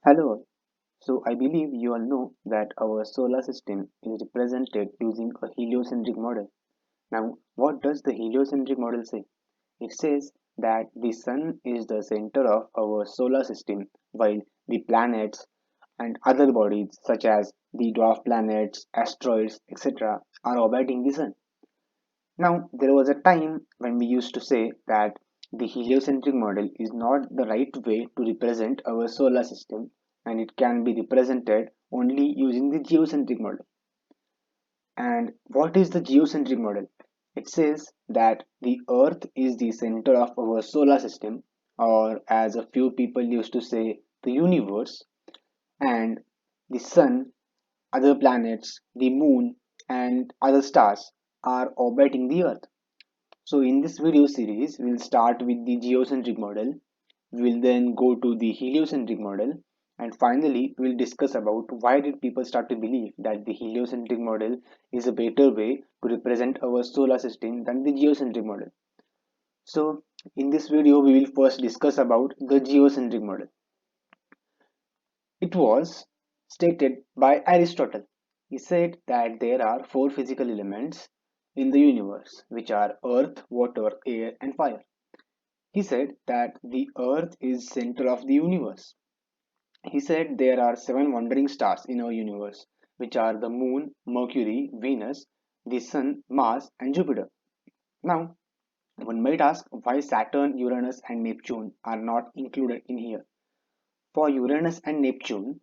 Hello all. So I believe you all know that our solar system is represented using a heliocentric model. Now, what does the heliocentric model say? It says that the sun is the center of our solar system while the planets and other bodies such as the dwarf planets, asteroids, etc. are orbiting the sun. Now, there was a time when we used to say that the heliocentric model is not the right way to represent our solar system and it can be represented only using the geocentric model. And what is the geocentric model? It says that the Earth is the center of our solar system, or as a few people used to say, the universe, and the sun, other planets, the moon, and other stars are orbiting the Earth. So in this video series, we'll start with the geocentric model. We'll then go to the heliocentric model, and finally we'll discuss about why did people start to believe that the heliocentric model is a better way to represent our solar system than the geocentric model. So in this video, we will first discuss about the geocentric model. It was stated by Aristotle. He said that there are four physical elements in the universe, which are earth, water, air, and fire. He said that the earth is center of the universe. He said there are seven wandering stars in our universe, which are the moon, Mercury, Venus, the sun, Mars, and Jupiter. Now, one might ask why Saturn, Uranus, and Neptune are not included in here. For Uranus and Neptune,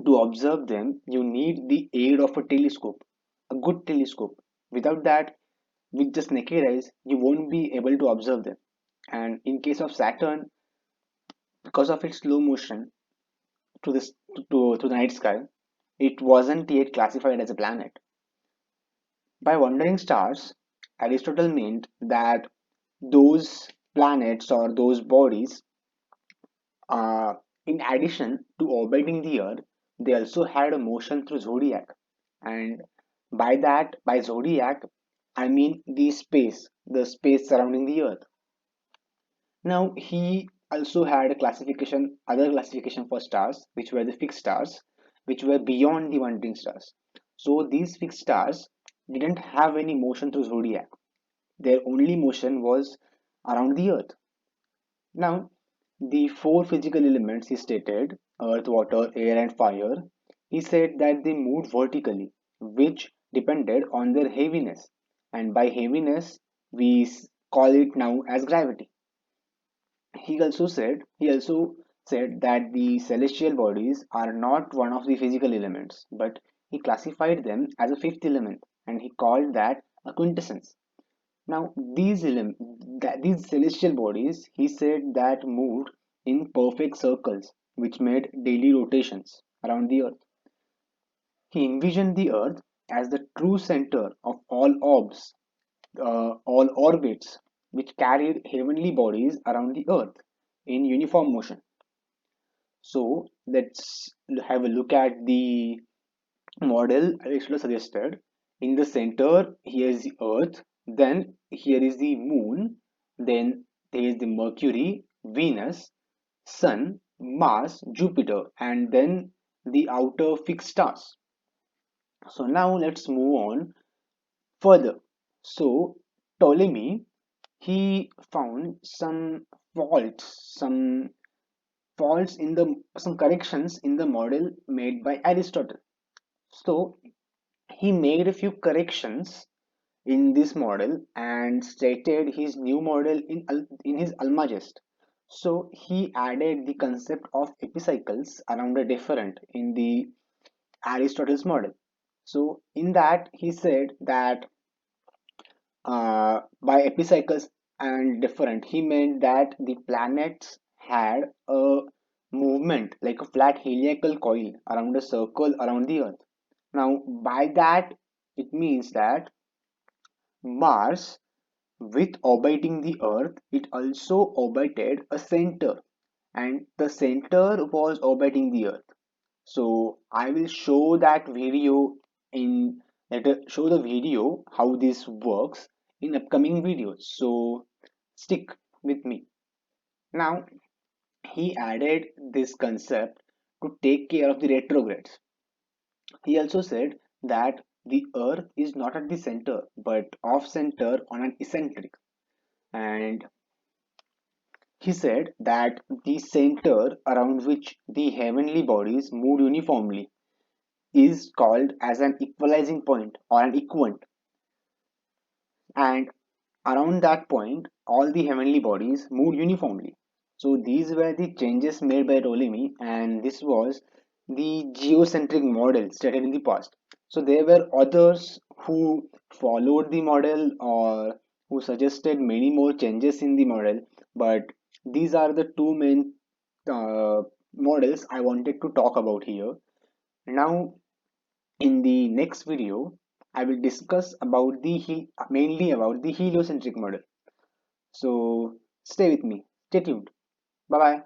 to observe them, you need the aid of a telescope, a good telescope. Without that, with just naked eyes, you won't be able to observe them. And in case of Saturn, because of its slow motion to this to the night sky, it wasn't yet classified as a planet. By wandering stars, Aristotle meant that those planets or those bodies, uh, in addition to orbiting the Earth, they also had a motion through zodiac. And by zodiac, I mean the space surrounding the Earth. Now, he also had other classification for stars, which were the fixed stars, which were beyond the wandering stars. So these fixed stars didn't have any motion through zodiac. Their only motion was around the Earth. Now, the four physical elements he stated, earth, water, air, and fire, he said that they moved vertically, which depended on their heaviness. And by heaviness, we call it now as gravity. He also said that the celestial bodies are not one of the physical elements, but he classified them as a fifth element, and he called that a quintessence. Now, these celestial bodies, he said that moved in perfect circles, which made daily rotations around the Earth. He envisioned the Earth as the true center of all orbits, which carried heavenly bodies around the Earth in uniform motion. So let's have a look at the model Aristotle suggested. In the center, here is the Earth, then here is the Moon, then there is the Mercury, Venus, Sun, Mars, Jupiter, and then the outer fixed stars. So now let's move on further. So Ptolemy, he found some faults in the some corrections in the model made by Aristotle. So he made a few corrections in this model and stated his new model in his Almagest. So he added the concept of epicycles around a different in the Aristotle's model. So in that he said that by epicycles and different, he meant that the planets had a movement like a flat heliacal coil around a circle around the Earth. Now, by that, it means that Mars, with orbiting the Earth, it also orbited a center, and the center was orbiting the Earth. So I will show that video in show the video how this works in upcoming videos. So stick with me. Now he added this concept to take care of the retrogrades. He also said that the Earth is not at the center but off center on an eccentric. And he said that the center around which the heavenly bodies move uniformly is called as an equalizing point or an equant. And around that point, all the heavenly bodies moved uniformly. So these were the changes made by Ptolemy, and this was the geocentric model stated in the past. So there were others who followed the model or who suggested many more changes in the model, but these are the two main models I wanted to talk about here. Now, in the next video, I will discuss about mainly about the heliocentric model. So stay with me. Stay tuned. Bye bye.